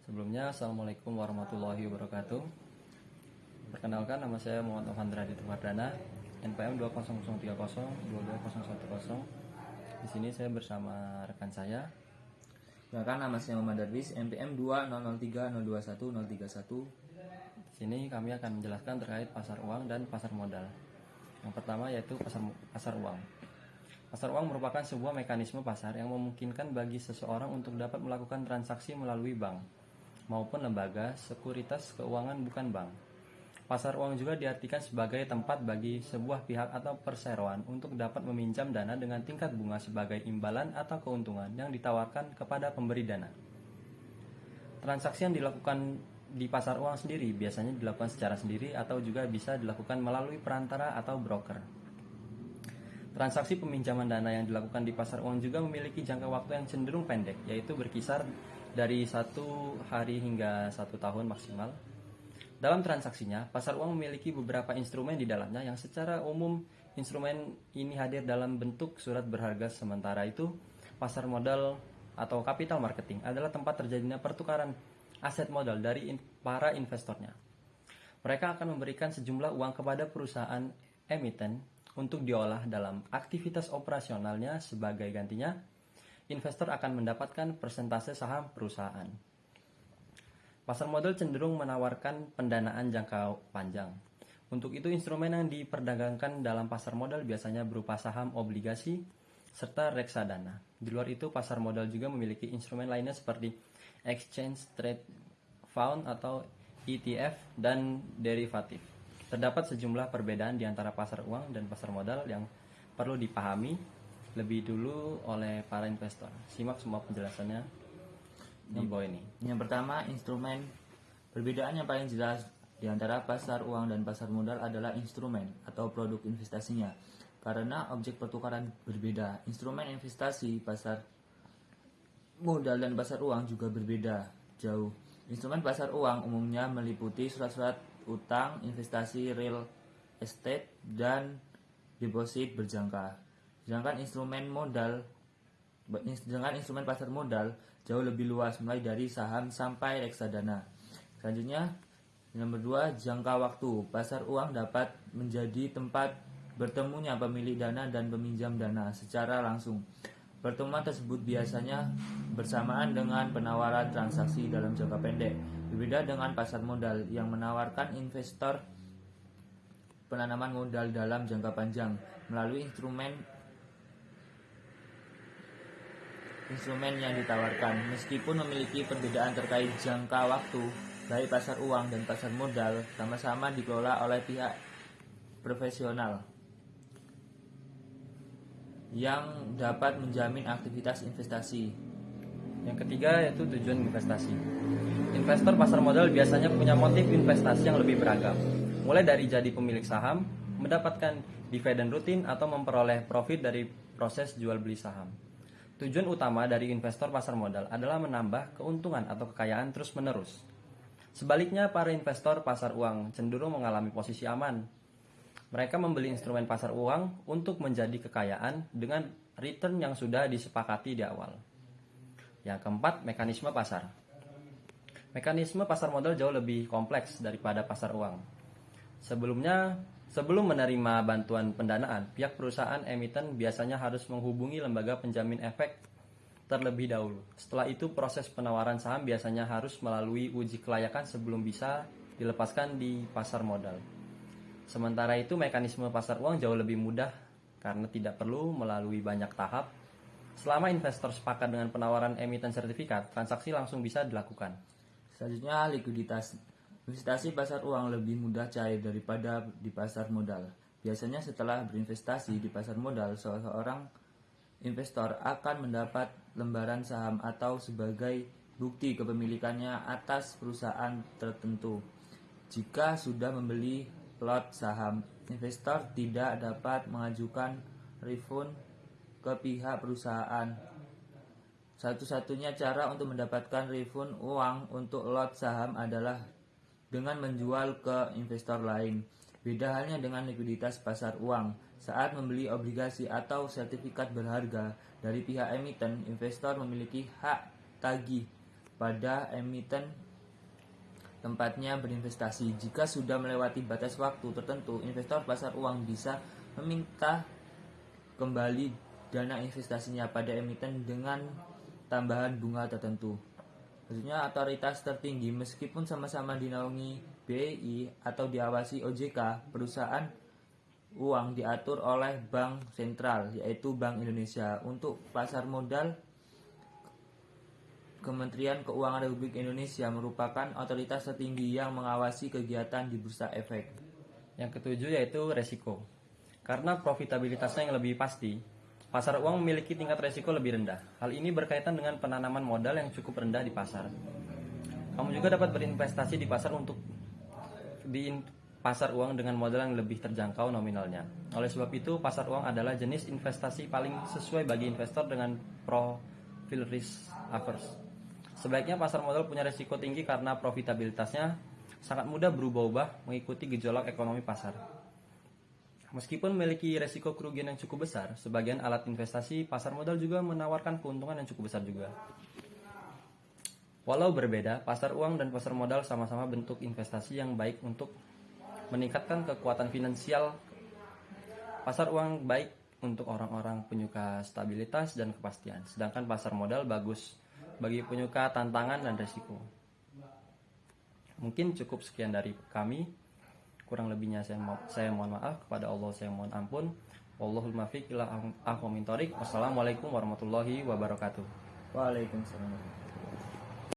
Sebelumnya, Assalamualaikum warahmatullahi wabarakatuh. Perkenalkan, nama saya Muhammad Alvan Raditya Wardana, NPM 20030 22010. Di sini saya bersama rekan saya. Perkenalkan, nama saya Muhammad Darwis, NPM 200302101. Di sini kami akan menjelaskan terkait pasar uang dan pasar modal. Yang pertama yaitu pasar uang. Pasar uang merupakan sebuah mekanisme pasar yang memungkinkan bagi seseorang untuk dapat melakukan transaksi melalui bank maupun lembaga sekuritas keuangan bukan bank. Pasar uang juga diartikan sebagai tempat bagi sebuah pihak atau perseroan untuk dapat meminjam dana dengan tingkat bunga sebagai imbalan atau keuntungan yang ditawarkan kepada pemberi dana. Transaksi yang dilakukan di pasar uang sendiri biasanya dilakukan secara sendiri atau juga bisa dilakukan melalui perantara atau broker. Transaksi peminjaman dana yang dilakukan di pasar uang juga memiliki jangka waktu yang cenderung pendek, yaitu berkisar dari 1 hari hingga 1 tahun maksimal. Dalam transaksinya, pasar uang memiliki beberapa instrumen di dalamnya yang secara umum instrumen ini hadir dalam bentuk surat berharga. Sementara itu, pasar modal atau capital marketing adalah tempat terjadinya pertukaran aset modal dari para investornya. Mereka akan memberikan sejumlah uang kepada perusahaan emiten untuk diolah dalam aktivitas operasionalnya. Sebagai gantinya, investor akan mendapatkan persentase saham perusahaan. Pasar modal cenderung menawarkan pendanaan jangka panjang. Untuk itu, instrumen yang diperdagangkan dalam pasar modal biasanya berupa saham, obligasi, serta reksadana. Di luar itu, pasar modal juga memiliki instrumen lainnya seperti exchange trade fund atau ETF dan derivatif. Terdapat sejumlah perbedaan di antara pasar uang dan pasar modal yang perlu dipahami lebih dulu oleh para investor. Simak semua penjelasannya di bawah ini. Yang pertama, instrumen. Perbedaan yang paling jelas di antara pasar uang dan pasar modal adalah instrumen atau produk investasinya. Karena objek pertukaran berbeda, instrumen investasi pasar modal dan pasar uang juga berbeda jauh. Instrumen pasar uang umumnya meliputi surat-surat utang, investasi real estate, dan deposit berjangka. Sedangkan instrumen pasar modal jauh lebih luas, mulai dari saham sampai reksadana. Selanjutnya, nomor 2, jangka waktu. Pasar uang dapat menjadi tempat bertemunya pemilik dana dan peminjam dana secara langsung. Pertemuan tersebut biasanya bersamaan dengan penawaran transaksi dalam jangka pendek. Berbeda dengan pasar modal yang menawarkan investor penanaman modal dalam jangka panjang melalui instrumen yang ditawarkan. Meskipun memiliki perbedaan terkait jangka waktu, baik pasar uang dan pasar modal sama-sama dikelola oleh pihak profesional yang dapat menjamin aktivitas investasi. Yang ketiga yaitu tujuan investasi. Investor pasar modal biasanya punya motif investasi yang lebih beragam, mulai dari jadi pemilik saham, mendapatkan dividen rutin, atau memperoleh profit dari proses jual beli saham. Tujuan utama dari investor pasar modal adalah menambah keuntungan atau kekayaan terus-menerus. Sebaliknya, para investor pasar uang cenderung mengalami posisi aman. Mereka membeli instrumen pasar uang untuk menjadi kekayaan dengan return yang sudah disepakati di awal. Yang keempat, mekanisme pasar. Mekanisme pasar modal jauh lebih kompleks daripada pasar uang. Sebelum menerima bantuan pendanaan, pihak perusahaan emiten biasanya harus menghubungi lembaga penjamin efek terlebih dahulu. Setelah itu, proses penawaran saham biasanya harus melalui uji kelayakan sebelum bisa dilepaskan di pasar modal. Sementara itu, mekanisme pasar uang jauh lebih mudah karena tidak perlu melalui banyak tahap. Selama investor sepakat dengan penawaran emiten sertifikat, transaksi langsung bisa dilakukan. Selanjutnya, likuiditas. Investasi pasar uang lebih mudah cair daripada di pasar modal. Biasanya setelah berinvestasi di pasar modal, seorang investor akan mendapat lembaran saham atau sebagai bukti kepemilikannya atas perusahaan tertentu. Jika sudah membeli lot saham, investor tidak dapat mengajukan refund ke pihak perusahaan. Satu-satunya cara untuk mendapatkan refund uang untuk lot saham adalah dengan menjual ke investor lain. Beda halnya dengan likuiditas pasar uang. Saat membeli obligasi atau sertifikat berharga dari pihak emiten, investor memiliki hak tagih pada emiten tempatnya berinvestasi. Jika sudah melewati batas waktu tertentu, investor pasar uang bisa meminta kembali dana investasinya pada emiten dengan tambahan bunga tertentu. Maksudnya otoritas tertinggi meskipun sama-sama dinaungi BI atau diawasi OJK, perusahaan uang diatur oleh bank sentral yaitu Bank Indonesia. Untuk pasar modal, Kementerian Keuangan Republik Indonesia merupakan otoritas tertinggi yang mengawasi kegiatan di bursa efek. Yang ketujuh yaitu resiko. Karena profitabilitasnya yang lebih pasti, pasar uang memiliki tingkat resiko lebih rendah. Hal ini berkaitan dengan penanaman modal yang cukup rendah di pasar. Kamu juga dapat berinvestasi di pasar pasar uang dengan modal yang lebih terjangkau nominalnya. Oleh sebab itu, pasar uang adalah jenis investasi paling sesuai bagi investor dengan profil risk averse. Sebaiknya pasar modal punya risiko tinggi karena profitabilitasnya sangat mudah berubah-ubah mengikuti gejolak ekonomi pasar. Meskipun memiliki risiko kerugian yang cukup besar, sebagian alat investasi pasar modal juga menawarkan keuntungan yang cukup besar juga. Walau berbeda, pasar uang dan pasar modal sama-sama bentuk investasi yang baik untuk meningkatkan kekuatan finansial. Pasar uang baik untuk orang-orang penyuka stabilitas dan kepastian, sedangkan pasar modal bagus bagi penyuka tantangan dan risiko. Mungkin cukup sekian dari kami. Kurang lebihnya saya mohon maaf, kepada Allah saya mohon ampun. Wallahul muwaffiq ila aqwamit thoriq. Wassalamualaikum warahmatullahi wabarakatuh. Waalaikumsalam.